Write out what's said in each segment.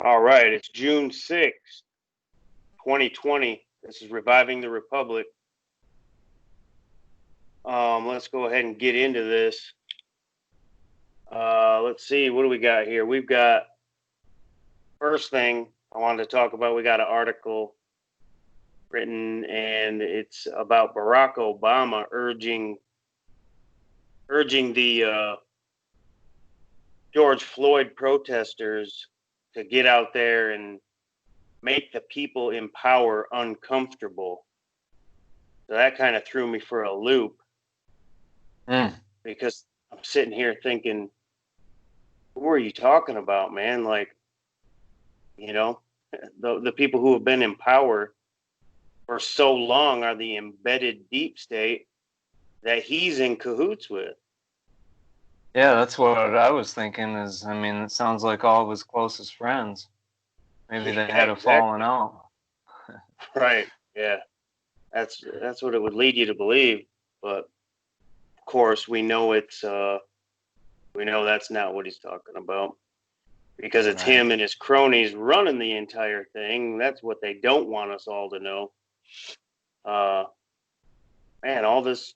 All right, it's June 6th, 2020. This is Reviving the Republic. Let's go ahead and get into this. Let's see, what do we got here? We've got, first thing I wanted to talk about, we got an article written, and it's about Barack Obama urging the George Floyd protesters to get out there and make the people in power uncomfortable. So that kind of threw me for a loop because I'm sitting here thinking, who are you talking about, man? Like, you know, the people who have been in power for so long are the embedded deep state that he's in cahoots with. Yeah, that's what I was thinking is, I mean, it sounds like all of his closest friends. Maybe they Yeah, had a falling exactly. out. Right. Yeah. That's what it would lead you to believe. But of course we know that's not what he's talking about. Because it's Right. him and his cronies running the entire thing. That's what they don't want us all to know. Uh, man, all this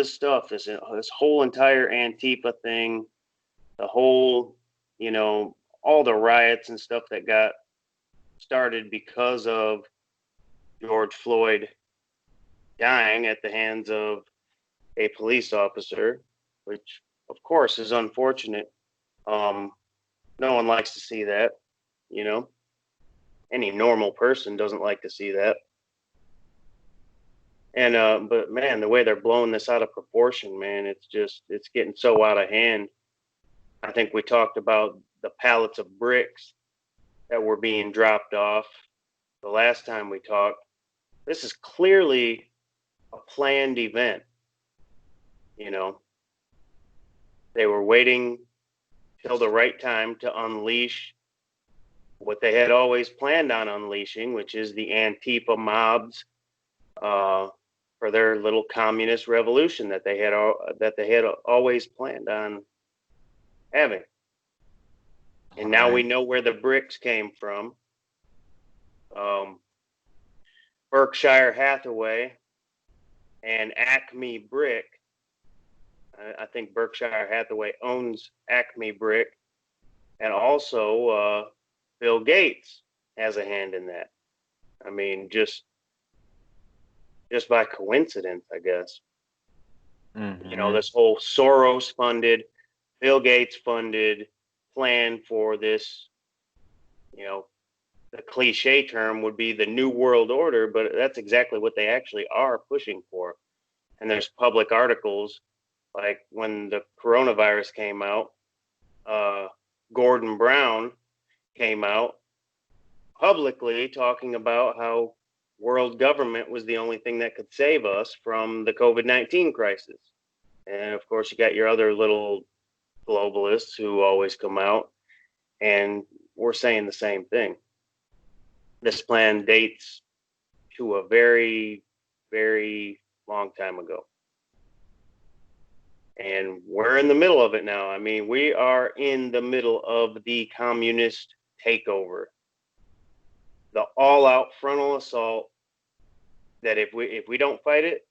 stuff, this whole entire Antifa thing, the whole, you know, all the riots and stuff that got started because of George Floyd dying at the hands of a police officer, which of course is unfortunate. Um, no one likes to see that, you know. Any normal person doesn't like to see that. And but man, the way they're blowing this out of proportion, man, it's getting so out of hand. I think we talked about the pallets of bricks that were being dropped off the last time we talked. This is clearly a planned event. You know, they were waiting till the right time to unleash what they had always planned on unleashing, which is the Antifa mobs, uh, for their little communist revolution that they had always planned on having. And now we Right. know where the bricks came from. Um, Berkshire Hathaway and Acme Brick. I think Berkshire Hathaway owns Acme Brick, and also Bill Gates has a hand in that. I mean, just by coincidence, I guess. You know, Mm-hmm. this whole Soros funded, Bill Gates funded plan for this, you know, the cliche term would be the New World Order, but that's exactly what they actually are pushing for. And there's public articles like when the coronavirus came out, uh, Gordon Brown came out publicly talking about how world government was the only thing that could save us from the COVID-19 crisis. And of course, you got your other little globalists who always come out and we're saying the same thing. This plan dates to a very, very long time ago. And we're in the middle of it now. I mean, we are in the middle of the communist takeover, the all-out frontal assault that if we don't fight it,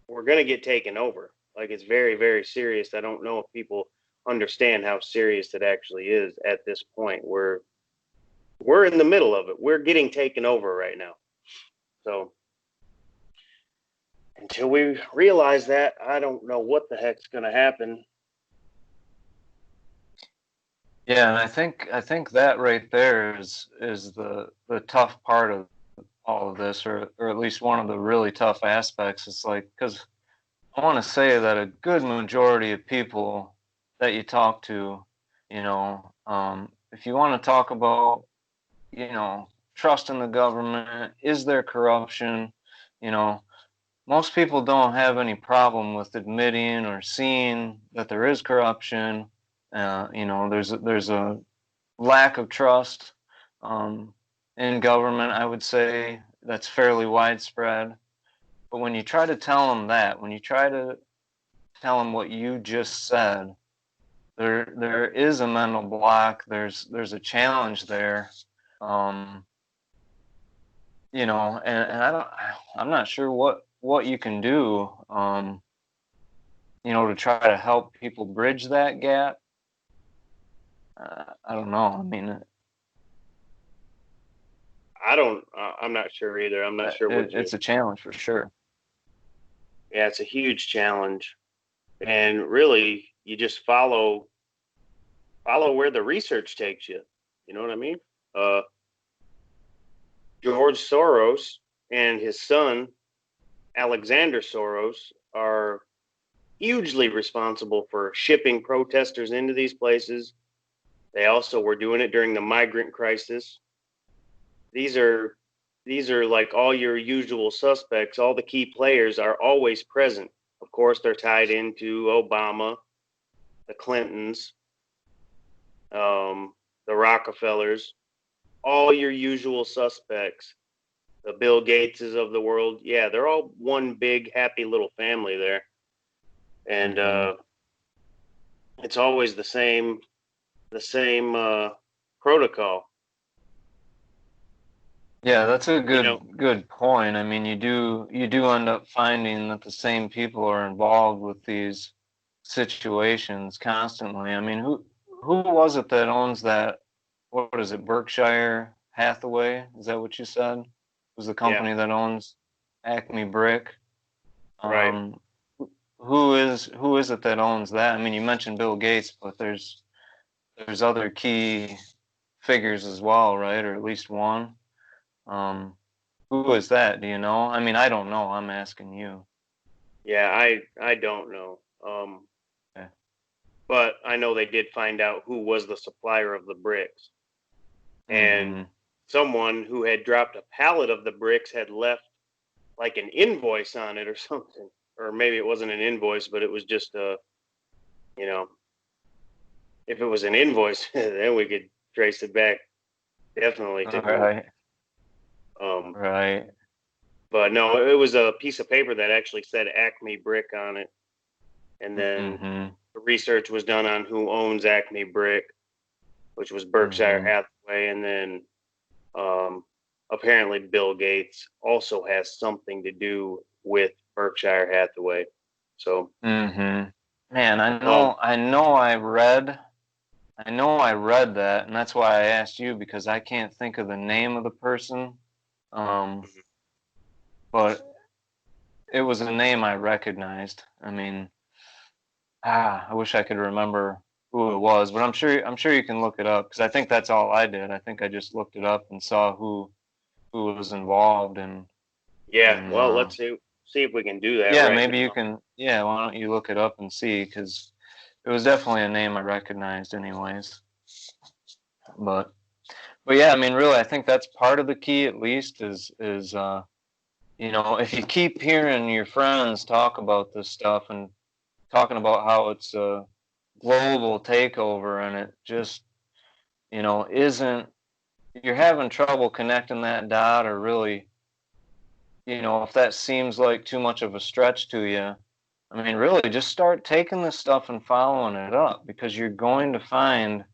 we're going to get taken over. Like, it's very, very serious. I don't know if people understand how serious it actually is at this point. We're in the middle of it. We're getting taken over right now. So until we realize that, I don't know what the heck's going to happen. Yeah, and I think that right there is the tough part of all of this, or at least one of the really tough aspects. It's like, because I want to say that a good majority of people that you talk to, if you want to talk about, trust in the government, is there corruption, you know, most people don't have any problem with admitting or seeing that there is corruption. There's a lack of trust in government, I would say, that's fairly widespread. But when you try to tell them that, when you try to tell them what you just said, there is a mental block. There's a challenge there. Um, and I'm not sure what you can do, to try to help people bridge that gap. I don't know. I mean, I'm not sure either. I'm not sure what it's a challenge for sure. yeah, it's a huge challenge. And really, you just follow where the research takes you. You know what I mean? Uh, George Soros and his son, Alexander Soros, are hugely responsible for shipping protesters into these places. They also were doing it during the migrant crisis. These are like all your usual suspects. All the key players are always present. Of course, they're tied into Obama, the Clintons, the Rockefellers, all your usual suspects, the Bill Gateses of the world. Yeah, they're all one big happy little family there, and it's always the same protocol. Yeah, that's a You know, good point. I mean, you do end up finding that the same people are involved with these situations constantly. I mean, who was it that owns that? What is it, Berkshire Hathaway? Is that what you said? Was the yeah, company that owns Acme Brick? right. Um, who is it that owns that? I mean, you mentioned Bill Gates, but there's other key figures as well, right? Or at least one. Um, who is that? Do you know? I mean, I don't know. I'm asking you. Yeah, I don't know. Okay. But I know they did find out who was the supplier of the bricks. And Mm-hmm. someone who had dropped a pallet of the bricks had left like an invoice on it or something. Or maybe it wasn't an invoice, but it was just you know, if it was an invoice, then we could trace it back definitely to All who. right. Um, Right. but no, it was a piece of paper that actually said Acme Brick on it. And then Mm-hmm. the research was done on who owns Acme Brick, which was Berkshire Mm-hmm. Hathaway, and then um, apparently Bill Gates also has something to do with Berkshire Hathaway. So, Mm-hmm. Man, I um, know. I know I read that, and that's why I asked you because I can't think of the name of the person. Um, but it was a name I recognized. I mean, I wish I could remember who it was, but I'm sure you can look it up because I think that's all I did. I think I just looked it up and saw who was involved and yeah, and well, let's see if we can do that yeah, right maybe you now. can. Yeah, why don't you look it up and see? Because it was definitely a name I recognized, anyways. But but yeah, I mean, really, I think that's part of the key, at least, is if you keep hearing your friends talk about this stuff and talking about how it's a global takeover and it just isn't, you're having trouble connecting that dot or really, if that seems like too much of a stretch to you, I mean, really, just start taking this stuff and following it up because you're going to find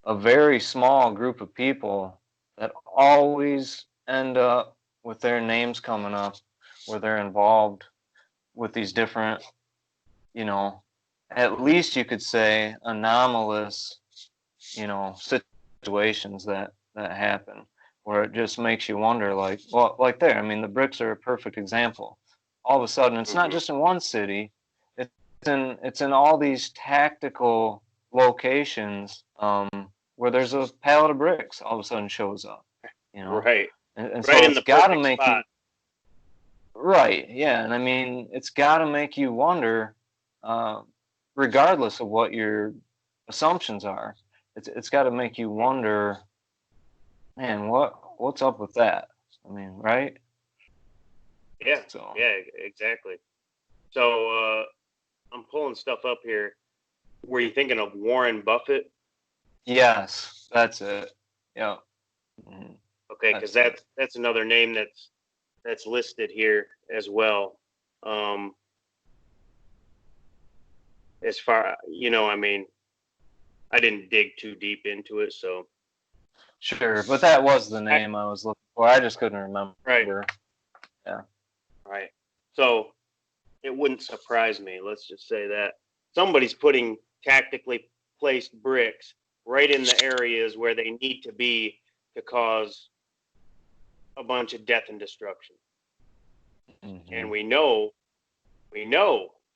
a very small group of people that always end up with their names coming up where they're involved with these different, you know, at least you could say anomalous, situations that happen where it just makes you wonder, like, well, like there, I mean, the bricks are a perfect example. All of a sudden, it's not Hmm. just in one city, it's in all these tactical locations, where there's a pallet of bricks all of a sudden shows up, you know, Right, and right so in it's the got to perfect make spot. you right, yeah, and I mean, it's got to make you wonder, uh, regardless of what your assumptions are. It's got to make you wonder, man, what's up with that? I mean, right? Yeah, So yeah, exactly. So I'm pulling stuff up here. Were you thinking of Warren Buffett? yes, that's it. Yeah, mhm, Okay, because that's it. that's another name that's listed here as well. Um, as far, I mean, I didn't dig too deep into it, so. Sure, but that was the name I was looking for. I just couldn't remember. Right. Yeah. Right. So it wouldn't surprise me. Let's just say that somebody's putting tactically placed bricks right in the areas where they need to be to cause a bunch of death and destruction. Mm-hmm. And we know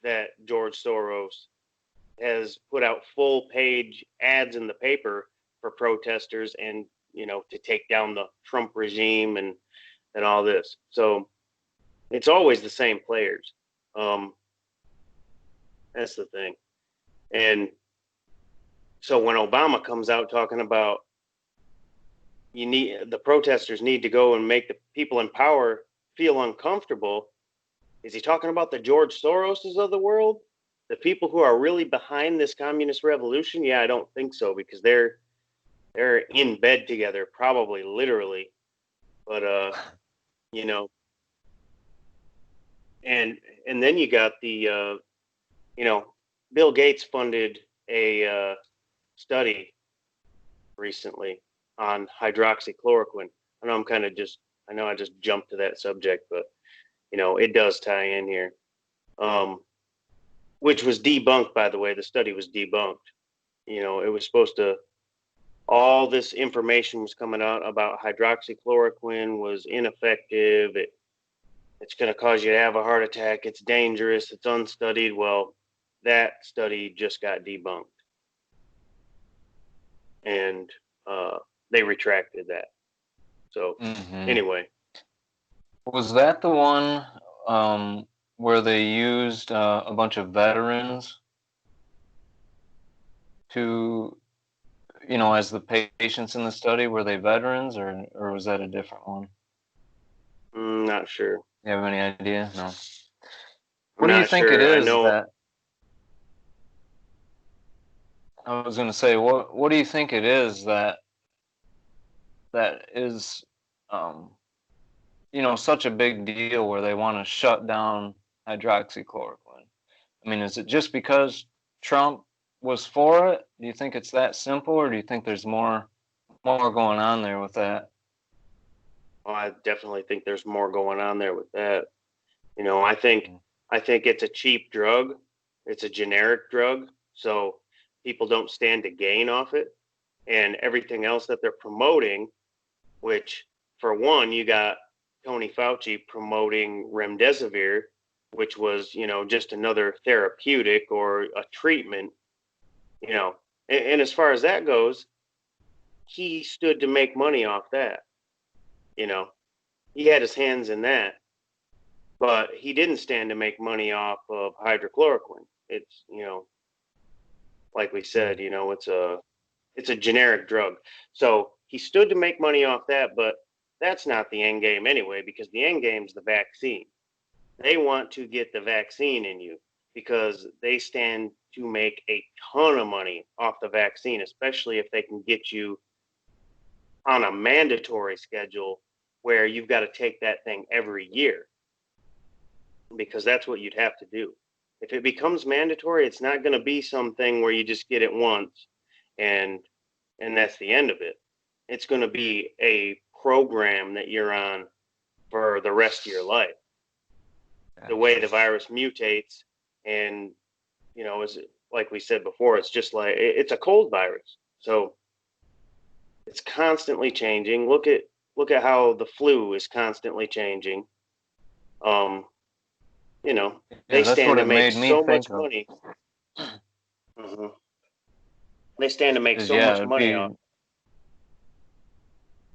that George Soros has put out full page ads in the paper for protesters and, to take down the Trump regime and all this. So it's always the same players. That's the thing. And so when Obama comes out talking about the protesters need to go and make the people in power feel uncomfortable, is he talking about the George Soroses of the world? The people who are really behind this communist revolution? Yeah, I don't think so, because they're in bed together, probably literally. But and then you got the Bill Gates funded a study recently on hydroxychloroquine. I know I just jumped to that subject, but it does tie in here. Which was debunked, by the way. The study was debunked. It was supposed to, all this information was coming out about hydroxychloroquine was ineffective. It's going to cause you to have a heart attack. It's dangerous. It's unstudied. Well, that study just got debunked. And they retracted that. So anyway. Was that the one where they used a bunch of veterans to, as the patients in the study? Were they veterans, or was that a different one? Not sure. You have any idea? No. What do you think it is that? I was going to say, what do you think it is that is, such a big deal where they want to shut down hydroxychloroquine? I mean, is it just because Trump was for it? Do you think it's that simple, or do you think there's more going on there with that? Well, I definitely think there's more going on there with that. I think it's a cheap drug. It's a generic drug, so people don't stand to gain off it. And everything else that they're promoting, which for one, you got Tony Fauci promoting remdesivir, which was, just another therapeutic or a treatment, and as far as that goes, he stood to make money off that. He had his hands in that, but he didn't stand to make money off of hydrochloroquine. It's, like we said, it's a generic drug. So he stood to make money off that, but that's not the end game anyway, because the end game is the vaccine. They want to get the vaccine in you because they stand to make a ton of money off the vaccine, especially if they can get you on a mandatory schedule where you've got to take that thing every year, because that's what you'd have to do. If it becomes mandatory, it's not going to be something where you just get it once and that's the end of it. It's going to be a program that you're on for the rest of your life. The way the virus mutates, and is like we said before, it's just like it's a cold virus, so it's constantly changing. Look at how the flu is constantly changing. They stand to make so much money. They stand to make so much money off.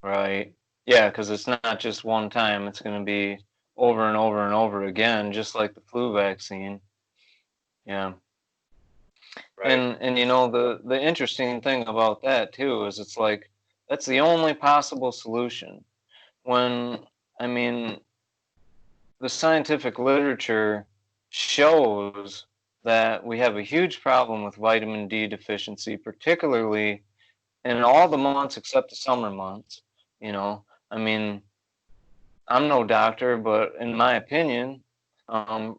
Right. Yeah, because it's not just one time. It's going to be over and over and over again, just like the flu vaccine. Yeah. Right. And the interesting thing about that too is it's like that's the only possible solution. When the scientific literature shows that we have a huge problem with vitamin D deficiency, particularly in all the months except the summer months. I'm no doctor, but in my opinion, from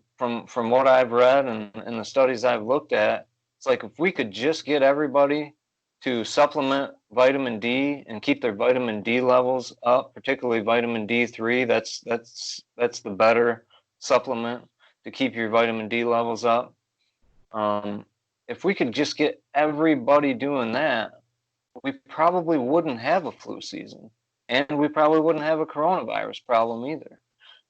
what I've read and the studies I've looked at, It's like if we could just get everybody to supplement vitamin D and keep their vitamin D levels up, particularly vitamin D3. That's the better supplement to keep your vitamin D levels up. If we could just get everybody doing that, we probably wouldn't have a flu season, and we probably wouldn't have a coronavirus problem either,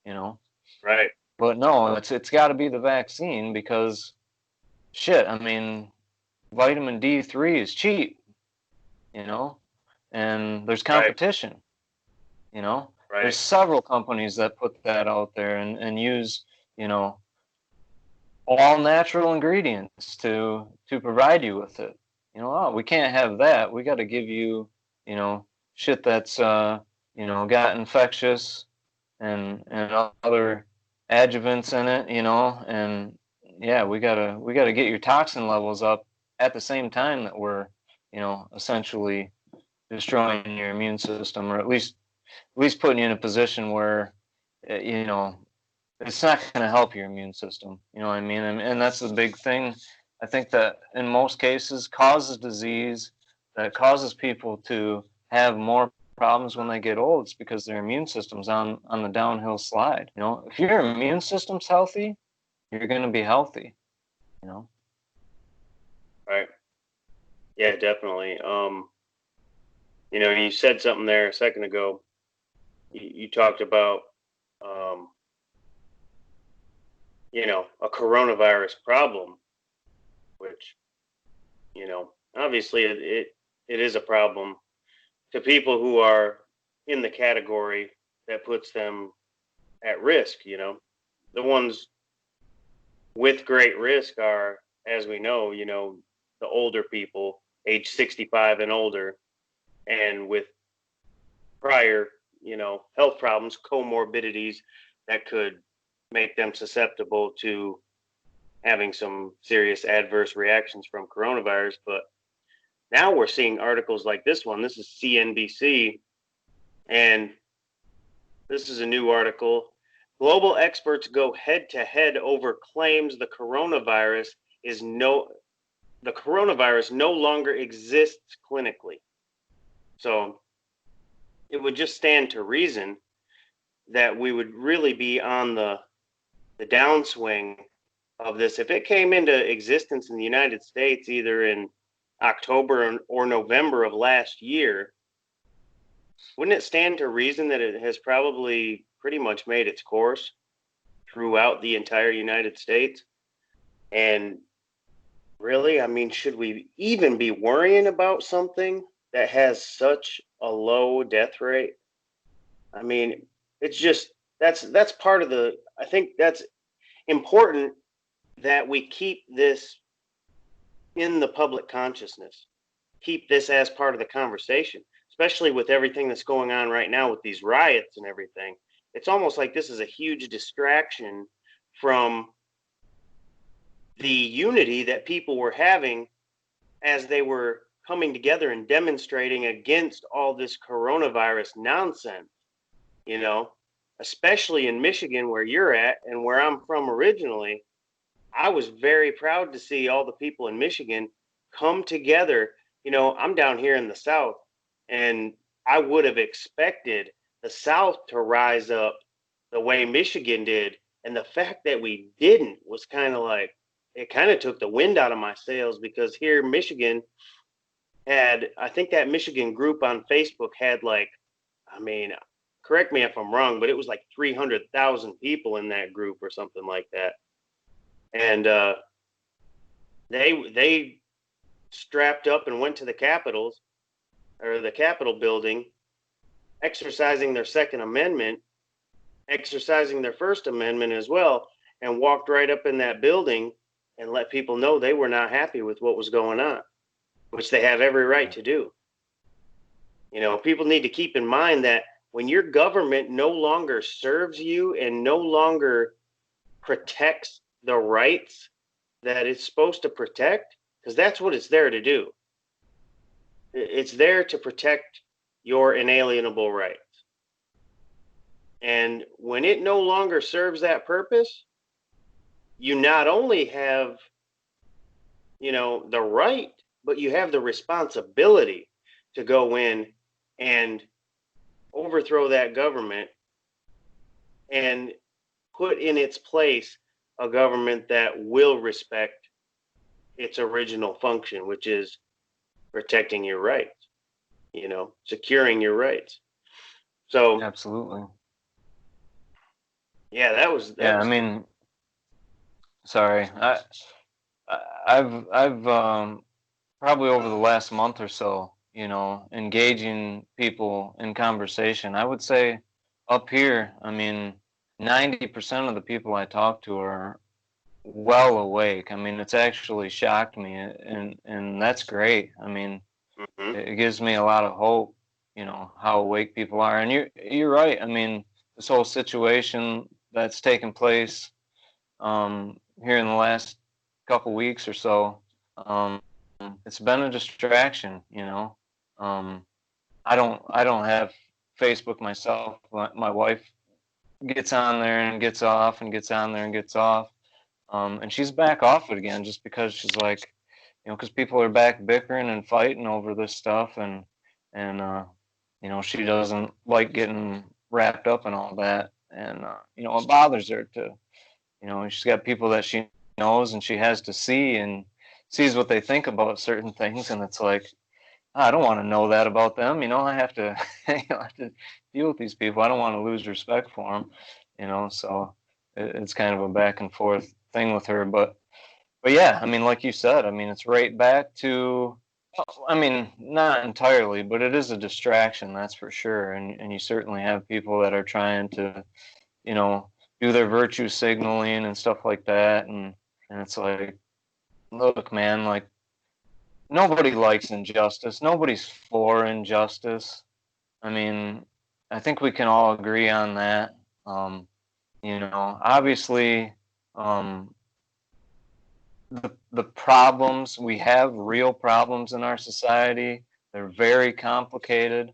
you know. Right. But no, it's got to be the vaccine because shit. I mean, vitamin D3 is cheap, you know, and there's Right. competition, you know. There's Right. several companies that put that out there and use, you know, all natural ingredients to provide you with it. You know, oh, we can't have that. We got to give you, you know, shit that's you know, got infectious and other adjuvants in it, you know, and yeah, we gotta get your toxin levels up at the same time that we're, you know, essentially destroying your immune system, or at least putting you in a position where, you know, it's not going to help your immune system. You know what I mean? And that's the big thing. I think that in most cases causes disease, that causes people to have more problems when they get old. It's because their immune system's on the downhill slide. You know, if your immune system's healthy, you're going to be healthy. You know. Right. Yeah, definitely. You know, you said something there a second ago. You talked about, um, you know, a coronavirus problem, which, you know, obviously it is a problem to people who are in the category that puts them at risk. You know, the ones with great risk are, as we know, you know, the older people, age 65 and older, and with prior, you know, health problems, comorbidities that could make them susceptible to having some serious adverse reactions from coronavirus. But now we're seeing articles like this one. This is CNBC, and this is a new article. Global experts go head to head over claims is no the coronavirus no longer exists clinically. So it would just stand to reason that we would really be on the downswing of this. If it came into existence in the United States either in October or November of last year, wouldn't it stand to reason that it has probably pretty much made its course throughout the entire United States? And really, I mean, should we even be worrying about something that has such a low death rate? I mean, it's just that's part of the I think that's important that we keep this in the public consciousness. Keep this as part of the conversation, especially with everything that's going on right now with these riots and everything. It's almost like this is a huge distraction from the unity that people were having as they were coming together and demonstrating against all this coronavirus nonsense, you know, especially in Michigan where you're at and where I'm from originally. I was very proud to see all the people in Michigan come together. You know, I'm down here in the South, and I would have expected the South to rise up the way Michigan did. And the fact that we didn't was kind of like, it kind of took the wind out of my sails because here, Michigan had, I think that Michigan group on Facebook had like, I mean, correct me if I'm wrong, but it was like 300,000 people in that group or something like that. And they strapped up and went to the Capitals or the Capitol building, exercising their Second Amendment, exercising their First Amendment as well, and walked right up in that building and let people know they were not happy with what was going on, which they have every right to do. You know, people need to keep in mind that when your government no longer serves you and no longer protects the rights that it's supposed to protect, because that's what it's there to do. It's there to protect your inalienable rights. And when it no longer serves that purpose, you not only have the right, but you have the responsibility to go in and overthrow that government and put in its place a government that will respect its original function, which is protecting your rights, securing your rights. So Absolutely. yeah, that Yeah, I was mean, sorry. I've probably over the last month or so, engaging people in conversation. I would say up here, I mean, 90% of the people I talk to are well awake. I mean, it's actually shocked me, and that's great. I mean, mhm. it gives me a lot of hope, how awake people are. And you're right. I mean, this whole situation that's taken place here in the last couple weeks or so, um, it's been a distraction. Um, I don't have Facebook myself. My wife gets on there and gets off, and gets on there and gets off, and she's back off it again just because she's like, because people are back bickering and fighting over this stuff, and she doesn't like getting wrapped up in all that, and it bothers her to. She's got people that she knows and she has to see and sees what they think about certain things, and it's like, I don't want to know that about them. I have to, I have to deal with these people. I don't want to lose respect for them. So it's kind of a back and forth thing with her. But yeah, I mean, like you said, I mean, it's right back to, I mean, not entirely, but it is a distraction, that's for sure. And you certainly have people that are trying to, you know, do their virtue signaling and stuff like that. And it's like, look, man, like, nobody likes injustice. Nobody's for injustice. I mean, I think we can all agree on that. Obviously, um, the problems we have, real problems in our society, they're very complicated.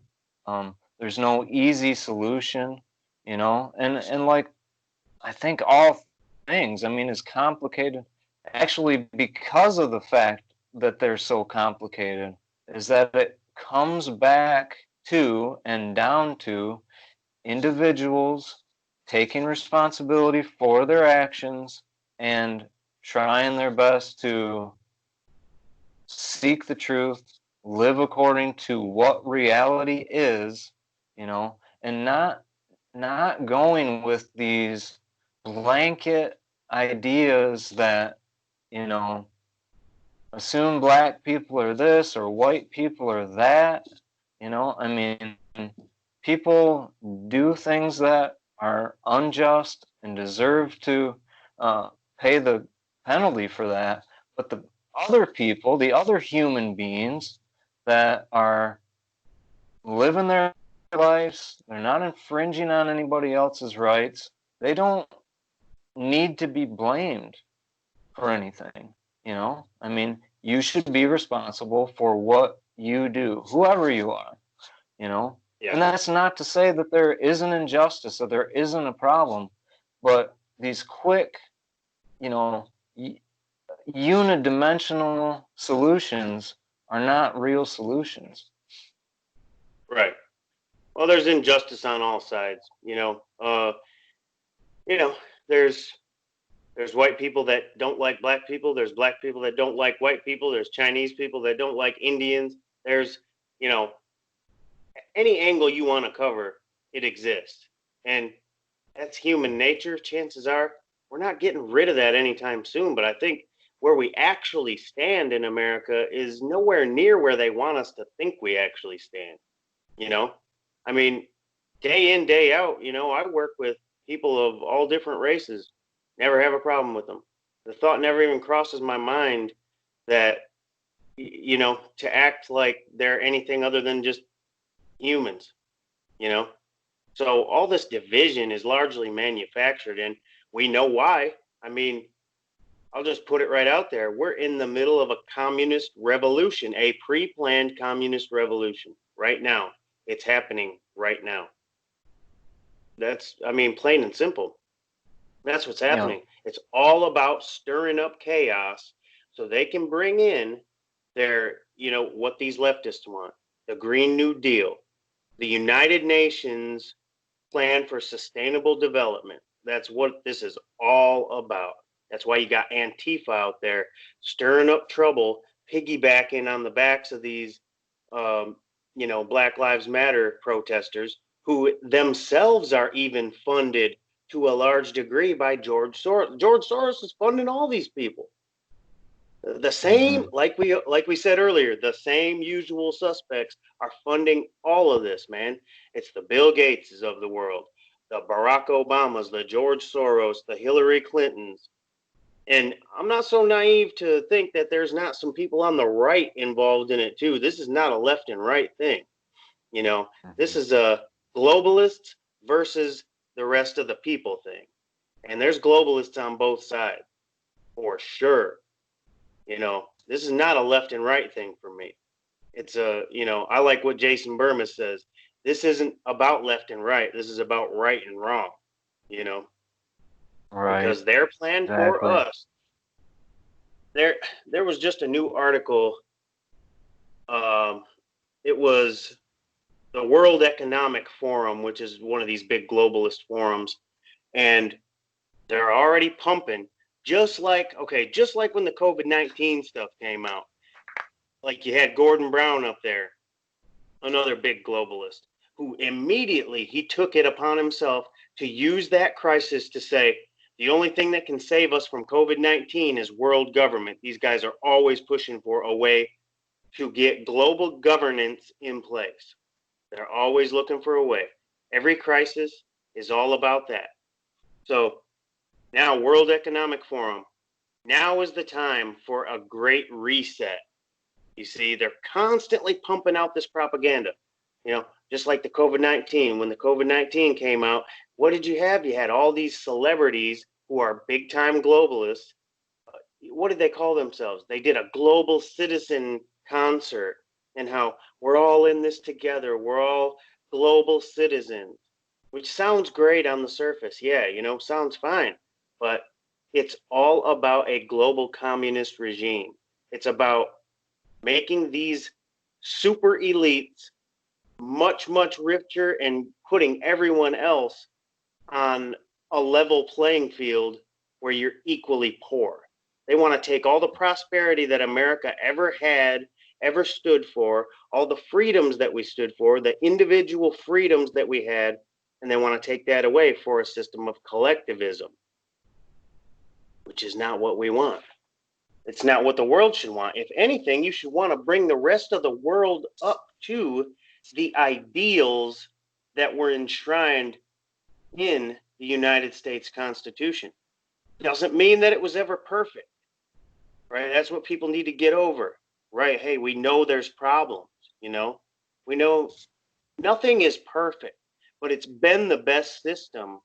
There's no easy solution, and like, I think all things, I mean, is complicated actually because of the fact that they're so complicated, is that it comes back to and down to individuals taking responsibility for their actions and trying their best to seek the truth, live according to what reality is, and not going with these blanket ideas that, you know, assume black people are this or white people are that. I mean, people do things that are unjust and deserve to pay the penalty for that. But the other people, the other human beings that are living their lives, they're not infringing on anybody else's rights, they don't need to be blamed for anything. I mean, you should be responsible for what you do, whoever you are, you know. Yeah, And that's not to say that there isn't injustice or there isn't a problem, but these quick, you know, unidimensional solutions are not real solutions. right. Well, there's injustice on all sides. You know, there's there's white people that don't like black people. There's black people that don't like white people. There's Chinese people that don't like Indians. There's, you know, any angle you want to cover, it exists. And that's human nature. Chances are we're not getting rid of that anytime soon. But I think where we actually stand in America is nowhere near where they want us to think we actually stand. You know, I mean, day in, day out, I work with people of all different races, never have a problem with them. The thought never even crosses my mind that, to act like they're anything other than just humans, you know? So all this division is largely manufactured, and we know why. I mean, I'll just put it right out there. We're in the middle of a communist revolution, a pre planned communist revolution right now. It's happening right now. I mean, plain and simple. That's what's You know, happening. It's all about stirring up chaos so they can bring in their, what these leftists want, the Green New Deal, the United Nations Plan for Sustainable Development. That's what this is all about. That's why you got Antifa out there stirring up trouble, piggybacking on the backs of these, Black Lives Matter protesters, who themselves are even funded to a large degree by George Soros. George Soros is funding all these people. The same, like we said earlier, the same usual suspects are funding all of this, man. It's the Bill Gateses of the world, the Barack Obamas, the George Soros, the Hillary Clintons. And I'm not so naive to think that there's not some people on the right involved in it too. This is not a left and right thing. This is a globalists versus the rest of the people thing. And there's globalists on both sides, for sure. This is not a left and right thing for me. It's I like what Jason Burma says. This isn't about left and right. This is about right and wrong, Right. Because their plan for us. There was just a new article. It was the World Economic Forum, which is one of these big globalist forums, and they're already pumping. Just like when the COVID-19 stuff came out, like you had Gordon Brown up there, another big globalist, who immediately he took it upon himself to use that crisis to say, the only thing that can save us from COVID-19 is world government. These guys are always pushing for a way to get global governance in place. They're always looking for a way. Every crisis is all about that. So now, World Economic Forum, now is the time for a great reset. You see, they're constantly pumping out this propaganda, just like the COVID-19. When the COVID-19 came out, what did you have? You had all these celebrities who are big-time globalists. What did they call themselves? They did a global citizen concert, and how we're all in this together. We're all global citizens, which sounds great on the surface. Yeah, sounds fine. But it's all about a global communist regime. It's about making these super elites much, much richer and putting everyone else on a level playing field where you're equally poor. They want to take all the prosperity that America ever had, ever stood for, all the freedoms that we stood for, the individual freedoms that we had, and they want to take that away for a system of collectivism, which is not what we want. It's not what the world should want. If anything, you should want to bring the rest of the world up to the ideals that were enshrined in the United States Constitution. Doesn't mean that it was ever perfect, right? That's what people need to get over, right? Hey, we know there's problems, we know nothing is perfect, but it's been the best system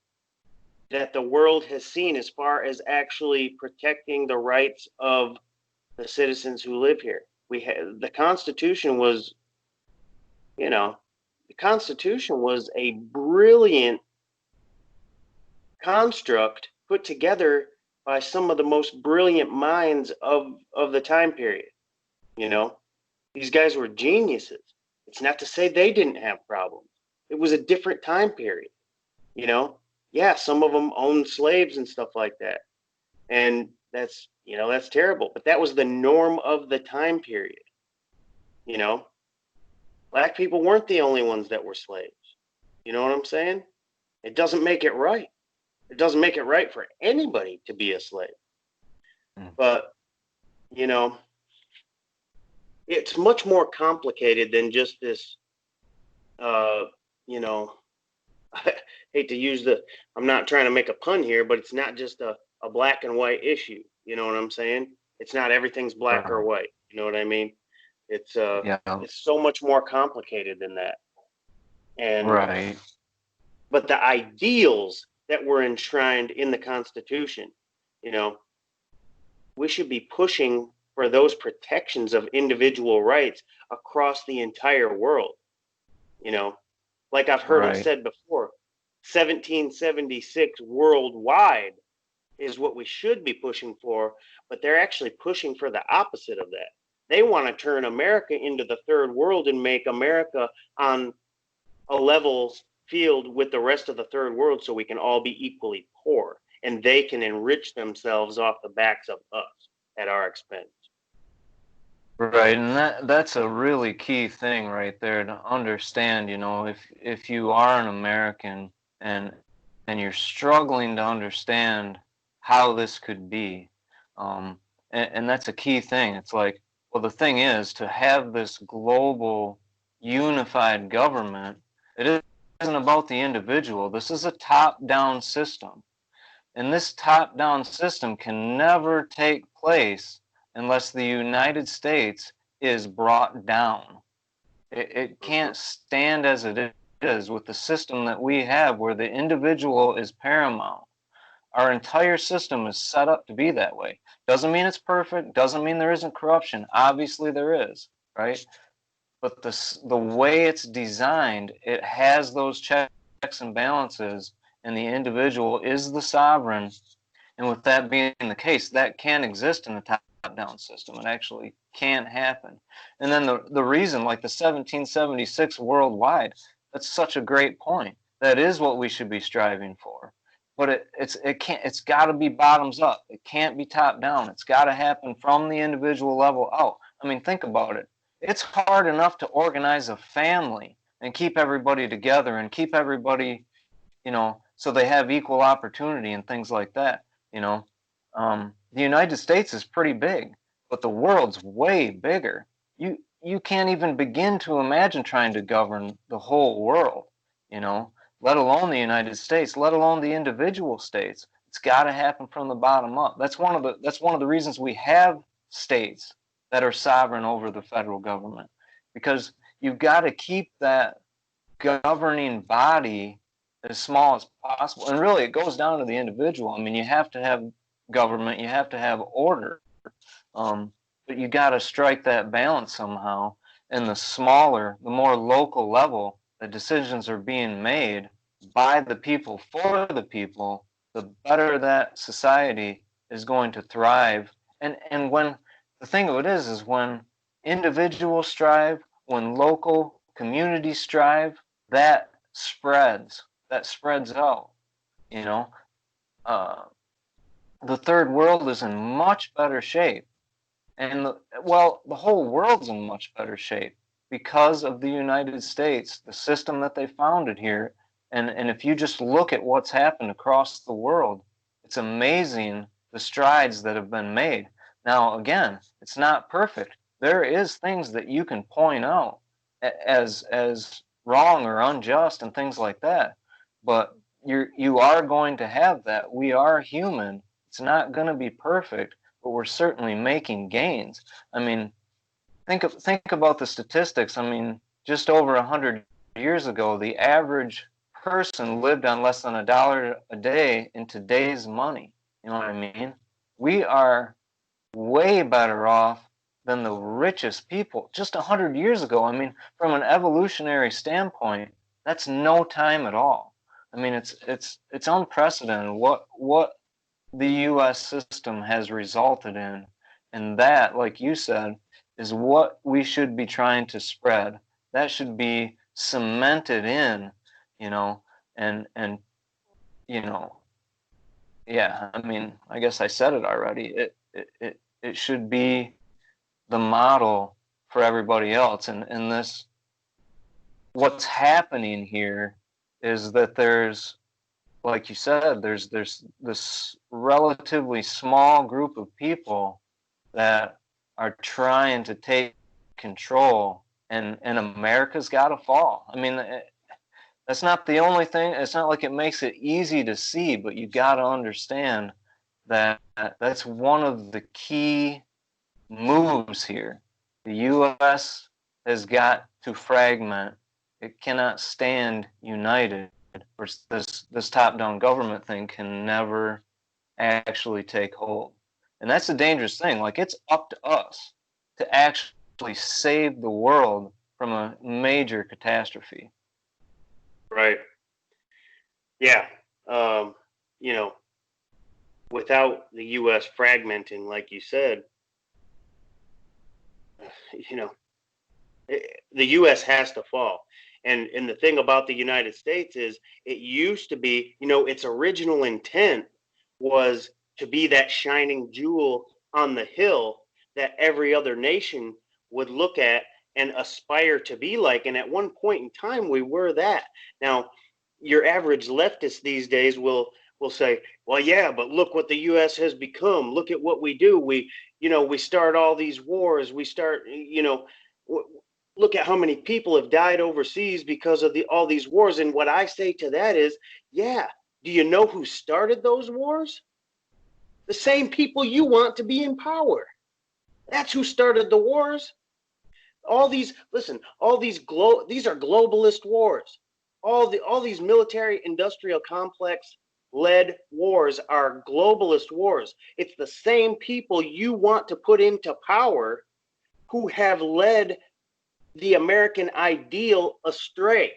that the world has seen as far as actually protecting the rights of the citizens who live here. The Constitution was, the Constitution was a brilliant construct put together by some of the most brilliant minds of the time period. These guys were geniuses. It's not to say they didn't have problems. It was a different time period. Yeah, some of them owned slaves and stuff like that. And that's terrible. But that was the norm of the time period. Black people weren't the only ones that were slaves. You know what I'm saying? It doesn't make it right. It doesn't make it right for anybody to be a slave. But, it's much more complicated than just this, I hate to use I'm not trying to make a pun here, but it's not just a black and white issue. You know what I'm saying? It's not everything's black or white. You know what I mean? It's it's so much more complicated than that. And right. But the ideals that were enshrined in the Constitution, we should be pushing for those protections of individual rights across the entire world. Like I've heard it said before, 1776 worldwide is what we should be pushing for, but they're actually pushing for the opposite of that. They want to turn America into the third world and make America on a level field with the rest of the third world so we can all be equally poor and they can enrich themselves off the backs of us at our expense. Right, and that's a really key thing right there to understand, you know, if you are an American and you're struggling to understand how this could be, and that's a key thing. It's like, well, the thing is to have this global unified government, it isn't about the individual. This is a top-down system. And this top-down system can never take place unless the United States is brought down. It can't stand as it is with the system that we have where the individual is paramount. Our entire system is set up to be that way. Doesn't mean it's perfect, doesn't mean there isn't corruption. Obviously there is, right? But the way it's designed, it has those checks and balances, and the individual is the sovereign. And with that being the case, that can exist in the top-down system. It actually can happen. And then the reason, like the 1776 worldwide, that's such a great point. That is what we should be striving for. But it's got to be bottoms up. It can't be top down. It's got to happen from the individual level out. I mean, think about it. It's hard enough to organize a family and keep everybody together and keep everybody, you know, so they have equal opportunity and things like that. You know, the United States is pretty big, but the world's way bigger. You can't even begin to imagine trying to govern the whole world, you know, let alone the United States, let alone the individual states. It's got to happen from the bottom up. That's one of the reasons we have states that are sovereign over the federal government, because you've got to keep that governing body as small as possible. And really, it goes down to the individual. I mean, you have to have government, you have to have order, but you got to strike that balance somehow. And the smaller, the more local level the decisions are being made by the people for the people, the better that society is going to thrive. And when the thing of it is when individuals strive, when local communities strive, that spreads out, you know. The third world is in much better shape, and the whole world's in much better shape because of the United States, the system that they founded here. And if you just look at what's happened across the world, it's amazing the strides that have been made. Now, again, it's not perfect. There is things that you can point out as wrong or unjust and things like that, but you are going to have that. We are human. It's not going to be perfect, but we're certainly making gains. I mean, think about the statistics. I mean, just over 100 years ago, the average person lived on less than $1 a day in today's money. You know what I mean? We are way better off than the richest people just 100 years ago. I mean, from an evolutionary standpoint, that's no time at all. I mean, it's unprecedented what the U.S. system has resulted in, and that, like you said, is what we should be trying to spread. That should be cemented in, you know, and you know, yeah. I mean, I guess I said it already. It should be the model for everybody else, and this, what's happening here is that there's, like you said, there's this relatively small group of people that are trying to take control, and America's got to fall. I mean, that's not the only thing. It's not like it makes it easy to see, but you got to understand that that's one of the key moves here. The U.S. has got to fragment. It cannot stand united, or this top-down government thing can never actually take hold. And that's a dangerous thing. Like, it's up to us to actually save the world from a major catastrophe. Right. Yeah. You know, without the U.S. fragmenting, like you said, you know, the U.S. has to fall. And the thing about the United States is it used to be, its original intent was to be that shining jewel on the hill that every other nation would look at and aspire to be like. And at one point in time, we were that. Now, your average leftist these days will say, well, yeah, but look what the U.S. has become. Look at what we do. We start all these wars. We start, look at how many people have died overseas because of all these wars. And what I say to that is, yeah, do you know who started those wars? The same people you want to be in power. That's who started the wars. All these, listen, these are globalist wars. All these military industrial complex led wars are globalist wars. It's the same people you want to put into power who have led the American ideal astray.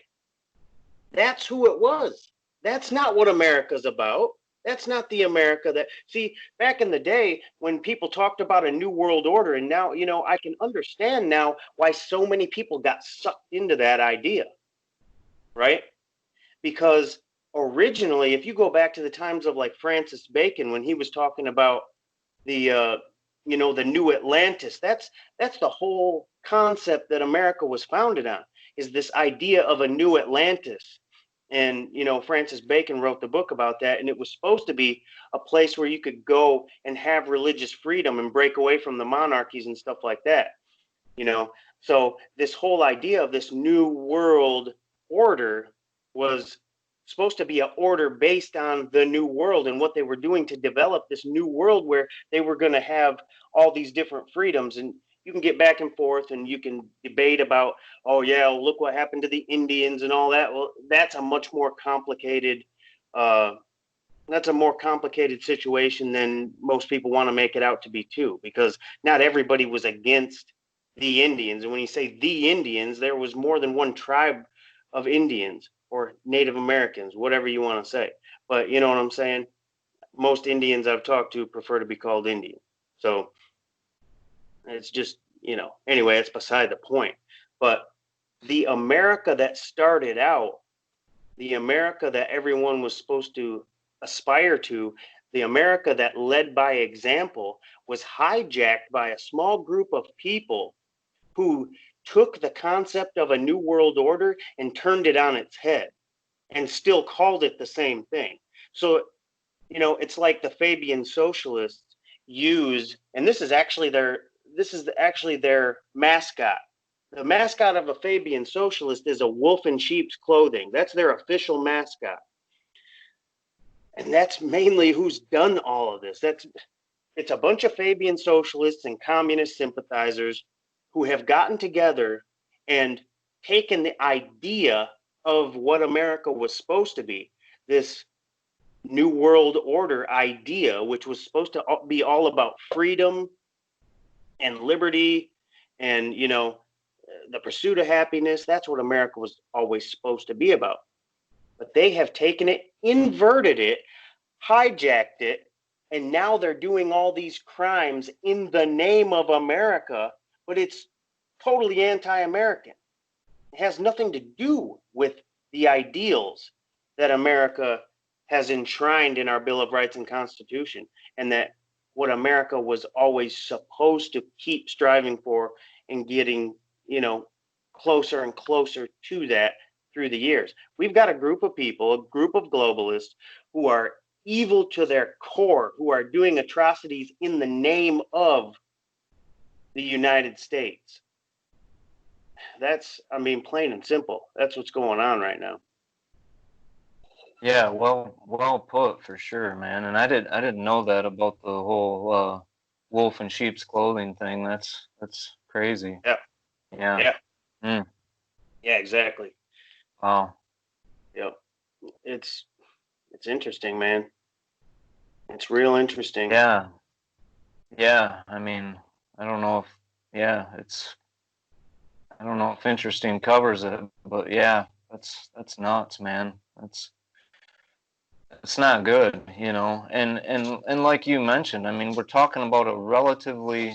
That's who it was. That's not what America's about. That's not the America that, see, back in the day when people talked about a new world order, and now, I can understand now why so many people got sucked into that idea, right? Because originally, if you go back to the times of like Francis Bacon, when he was talking about the, the new Atlantis, that's the whole concept that America was founded on, is this idea of a new Atlantis. And, Francis Bacon wrote the book about that. And it was supposed to be a place where you could go and have religious freedom and break away from the monarchies and stuff like that. So this whole idea of this new world order was supposed to be an order based on the new world and what they were doing to develop this new world where they were going to have all these different freedoms. And you can get back and forth and you can debate about, oh yeah, look what happened to the Indians and all that. Well, that's a much more complicated situation than most people want to make it out to be too, because not everybody was against the Indians. And when you say the Indians, there was more than one tribe of Indians or Native Americans, whatever you want to say. But you know what I'm saying? Most Indians I've talked to prefer to be called Indian. So it's just, anyway, it's beside the point. But the America that started out, the America that everyone was supposed to aspire to, the America that led by example, was hijacked by a small group of people who took the concept of a new world order and turned it on its head and still called it the same thing. So, it's like the Fabian Socialists use, and this is actually their mascot. The mascot of a Fabian Socialist is a wolf in sheep's clothing. That's their official mascot. And that's mainly who's done all of this. It's a bunch of Fabian Socialists and communist sympathizers who have gotten together and taken the idea of what America was supposed to be, this new world order idea, which was supposed to be all about freedom and liberty and, the pursuit of happiness. That's what America was always supposed to be about. But they have taken it, inverted it, hijacked it, and now they're doing all these crimes in the name of America, but it's totally anti-American. It has nothing to do with the ideals that America has enshrined in our Bill of Rights and Constitution, and that what America was always supposed to keep striving for and getting, closer and closer to that through the years. We've got a group of people, a group of globalists who are evil to their core, who are doing atrocities in the name of the United States. That's, plain and simple. That's what's going on right now. Yeah, well put for sure, man. And I didn't know that about the whole wolf in sheep's clothing thing. That's crazy. Yeah. Yeah. Yeah. Mm. Yeah, exactly. Wow. Yep. It's interesting, man. It's real interesting. Yeah. Yeah. I don't know if I don't know if interesting covers it, but yeah, that's nuts, man. It's not good, you know. And like you mentioned, I mean, we're talking about a relatively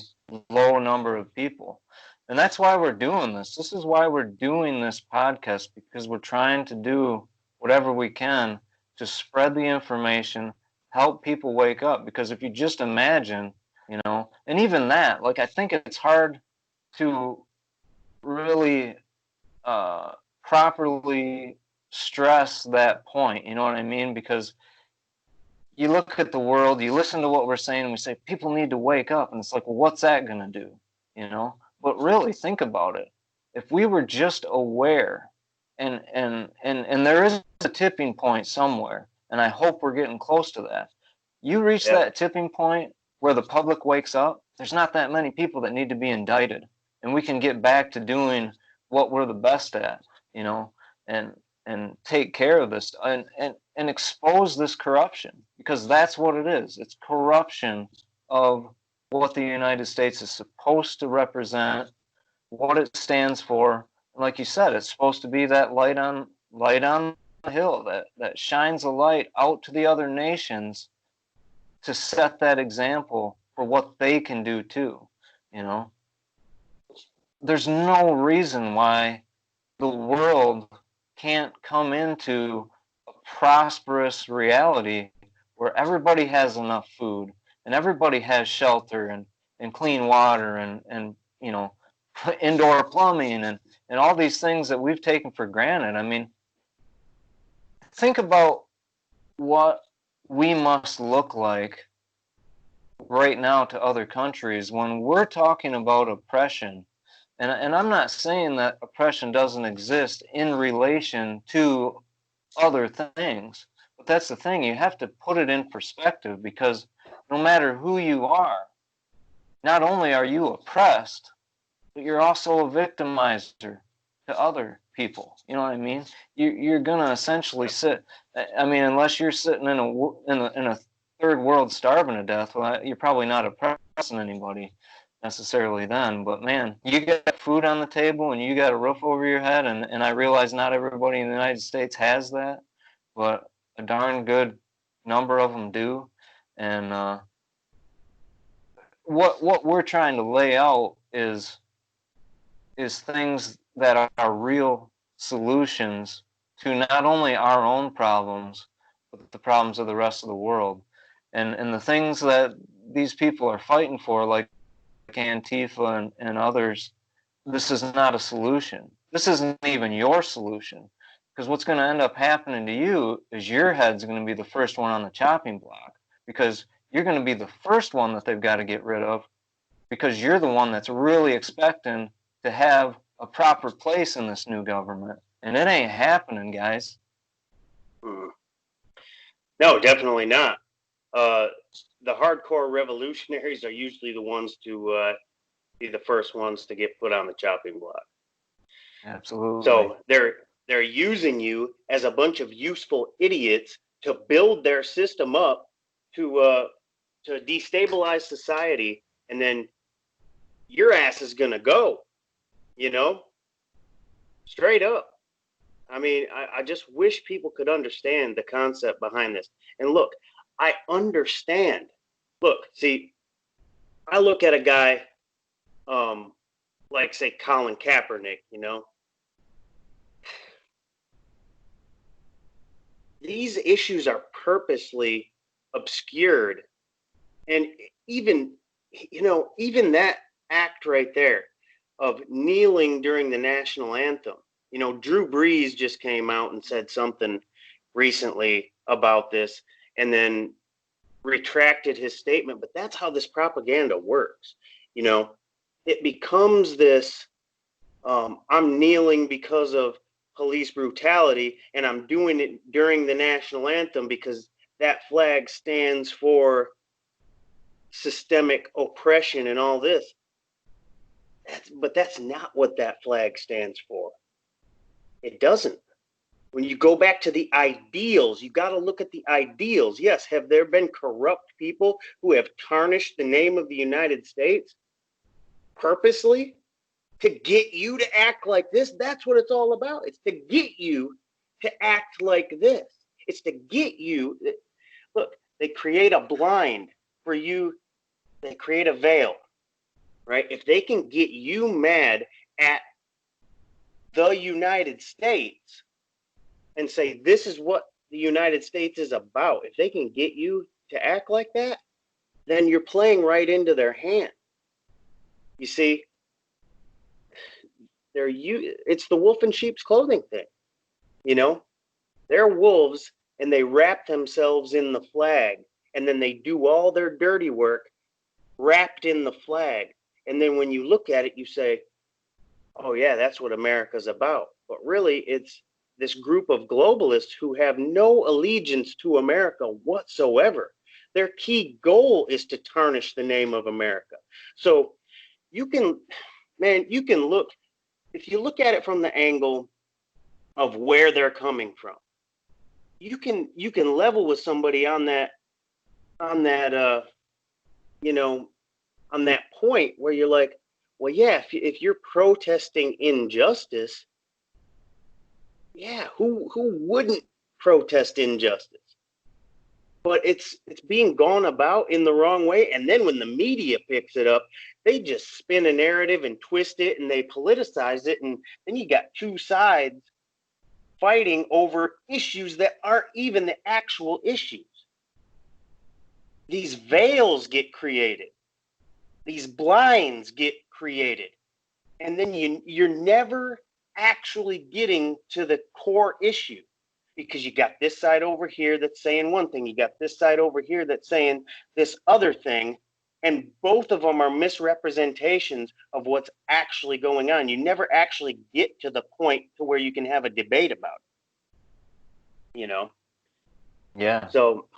low number of people. And that's why we're doing this. This is why we're doing this podcast, because we're trying to do whatever we can to spread the information, help people wake up. Because if you just imagine, you know, and even that, like, I think it's hard to really properly stress that point, you know what I mean? Because you look at the world, you listen to what we're saying, and we say people need to wake up, and it's like, well, what's that going to do? You know? But really, think about it. If we were just aware, and there is a tipping point somewhere, and I hope we're getting close to that. You reach Yeah. that tipping point where the public wakes up. There's not that many people that need to be indicted, and we can get back to doing what we're the best at. You know, and take care of this and expose this corruption, because that's what it is. It's corruption of what the United States is supposed to represent, what it stands for. Like you said, it's supposed to be that light on the hill that shines a light out to the other nations to set that example for what they can do too. You know, there's no reason why the world can't come into a prosperous reality where everybody has enough food and everybody has shelter and clean water and you know, indoor plumbing and all these things that we've taken for granted. I mean, think about what we must look like right now to other countries when we're talking about oppression. And I'm not saying that oppression doesn't exist in relation to other things, but that's the thing. You have to put it in perspective, because no matter who you are, not only are you oppressed, but you're also a victimizer to other people. You know what I mean? You're gonna essentially sit. I mean, unless you're sitting in a third world starving to death, well, you're probably not oppressing anybody necessarily then. But man, you got food on the table and you got a roof over your head, and I realize not everybody in the United States has that, but a darn good number of them do. And what we're trying to lay out is things that are real solutions to not only our own problems, but the problems of the rest of the world. And the things that these people are fighting for, like Antifa and others, this is not a solution. This isn't even your solution. Because what's going to end up happening to you is your head's going to be the first one on the chopping block, because you're going to be the first one that they've got to get rid of, because you're the one that's really expecting to have a proper place in this new government. And it ain't happening, guys. No, definitely not. The hardcore revolutionaries are usually the ones to be the first ones to get put on the chopping block. Absolutely. So they're using you as a bunch of useful idiots to build their system up to destabilize society, and then your ass is gonna go, you know, straight up. I mean, I just wish people could understand the concept behind this. And look, I understand. Look, see, I look at a guy, like say Colin Kaepernick, you know, these issues are purposely obscured. And even, you know, even that act right there of kneeling during the national anthem, you know, Drew Brees just came out and said something recently about this and then retracted his statement. But that's how this propaganda works. You know, it becomes this I'm kneeling because of police brutality, and I'm doing it during the national anthem because that flag stands for systemic oppression and all this. But that's not what that flag stands for. It doesn't. When you go back to the ideals, you got to look at the ideals. Yes, have there been corrupt people who have tarnished the name of the United States purposely to get you to act like this? That's what it's all about. It's to get you to act like this. It's to get you. Look, they create a blind for you. They create a veil, right? If they can get you mad at the United States and say, this is what the United States is about, if they can get you to act like that, then you're playing right into their hand. You see, it's the wolf in sheep's clothing thing. You know, they're wolves and they wrap themselves in the flag, and then they do all their dirty work wrapped in the flag. And then when you look at it, you say, oh yeah, that's what America's about. But really, it's this group of globalists who have no allegiance to America whatsoever. Their key goal is to tarnish the name of America. So you can look, if you look at it from the angle of where they're coming from, you can level with somebody on that on that point where you're like, well, yeah, if you're protesting injustice, yeah, who wouldn't protest injustice? But it's being gone about in the wrong way, and then when the media picks it up, they just spin a narrative and twist it, and they politicize it, and then you got two sides fighting over issues that aren't even the actual issues. These veils get created, these blinds get created, and then you're never actually getting to the core issue, because you got this side over here that's saying one thing, you got this side over here that's saying this other thing, and both of them are misrepresentations of what's actually going on. You never actually get to the point to where you can have a debate about it, Yeah. So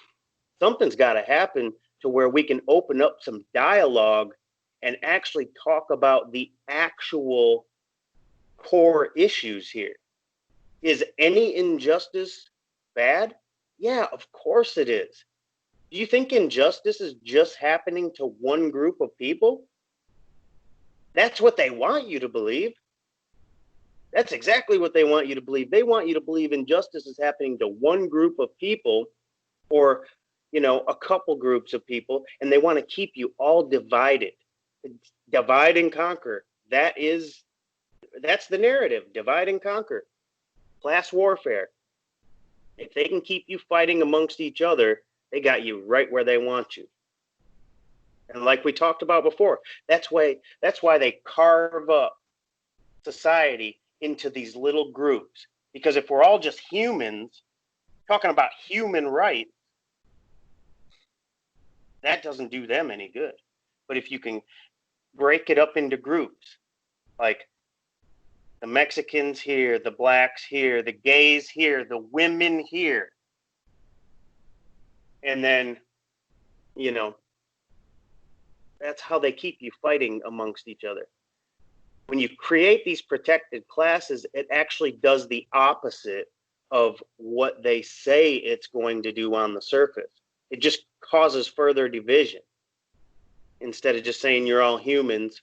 something's got to happen to where we can open up some dialogue and actually talk about the actual core issues here. Is any injustice bad? Yeah, of course it is. Do you think injustice is just happening to one group of people? That's what they want you to believe. That's exactly what they want you to believe. They want you to believe injustice is happening to one group of people, or a couple groups of people, and they want to keep you all divided. Divide and conquer. That's the narrative. Divide and conquer. Class warfare. If they can keep you fighting amongst each other, they got you right where they want you. And like we talked about before, that's why they carve up society into these little groups. Because if we're all just humans, talking about human rights, that doesn't do them any good. But if you can break it up into groups, like the Mexicans here, the blacks here, the gays here, the women here, and then, that's how they keep you fighting amongst each other. When you create these protected classes, it actually does the opposite of what they say it's going to do on the surface. It just causes further division. Instead of just saying you're all humans,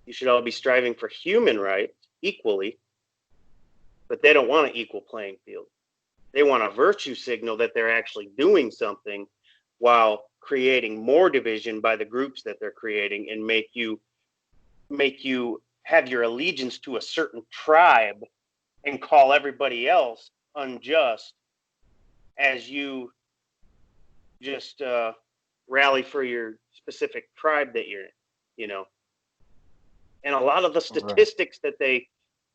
you should all be striving for human rights equally, but they don't want an equal playing field. They want a virtue signal that they're actually doing something, while creating more division by the groups that they're creating, and make you have your allegiance to a certain tribe and call everybody else unjust as you just rally for your specific tribe that you're in, And a lot of the statistics that they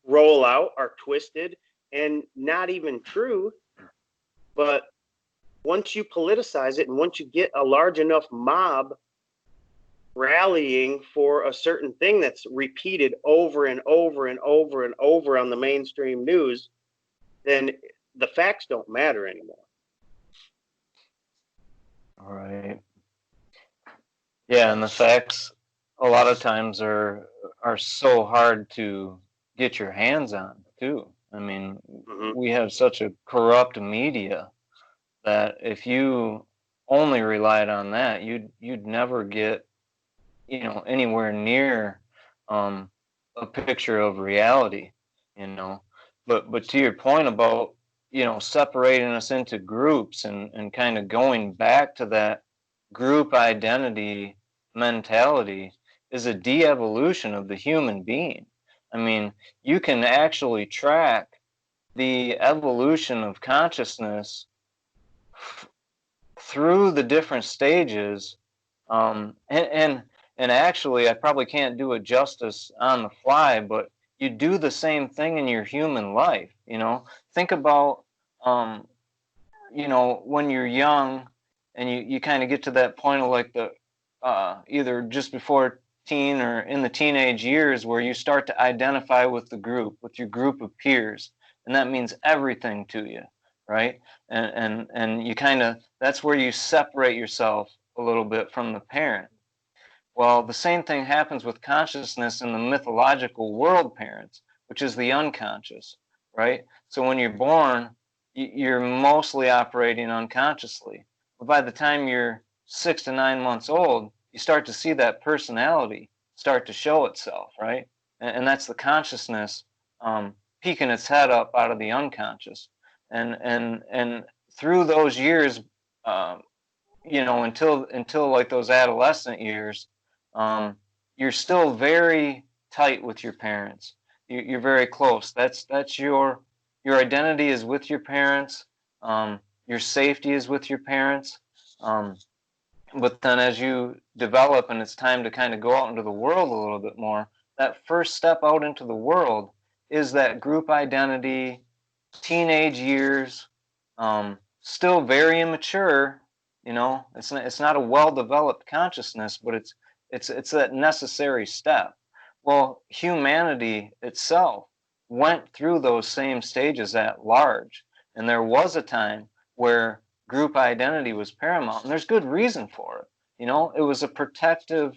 roll out are twisted and not even true. But once you politicize it, and once you get a large enough mob rallying for a certain thing that's repeated over and over and over and over on the mainstream news, then the facts don't matter anymore. All right. Yeah, and the facts a lot of times are so hard to get your hands on too. I mean, we have such a corrupt media that if you only relied on that, you'd never get anywhere near a picture of reality. But to your point about separating us into groups and kind of going back to that group identity mentality is a de-evolution of the human being. I mean, you can actually track the evolution of consciousness through the different stages, and actually, I probably can't do it justice on the fly, but you do the same thing in your human life. Think about, when you're young and you kind of get to that point of like the either just before teen or in the teenage years where you start to identify with the group, with your group of peers, and that means everything to you, right? And you kind of, that's where you separate yourself a little bit from the parent. Well, the same thing happens with consciousness in the mythological world parents, which is the unconscious, right? So when you're born, you're mostly operating unconsciously. But by the time you're 6 to 9 months old, you start to see that personality start to show itself, right? And that's the consciousness peeking its head up out of the unconscious. And through those years, until like those adolescent years, you're still very tight with your parents. You're very close. That's your identity is with your parents. Your safety is with your parents. But then as you develop and it's time to kind of go out into the world a little bit more, that first step out into the world is that group identity, teenage years, still very immature. It's not a well-developed consciousness, but it's that necessary step. Well, humanity itself went through those same stages at large, and there was a time where group identity was paramount, and there's good reason for it. It was a protective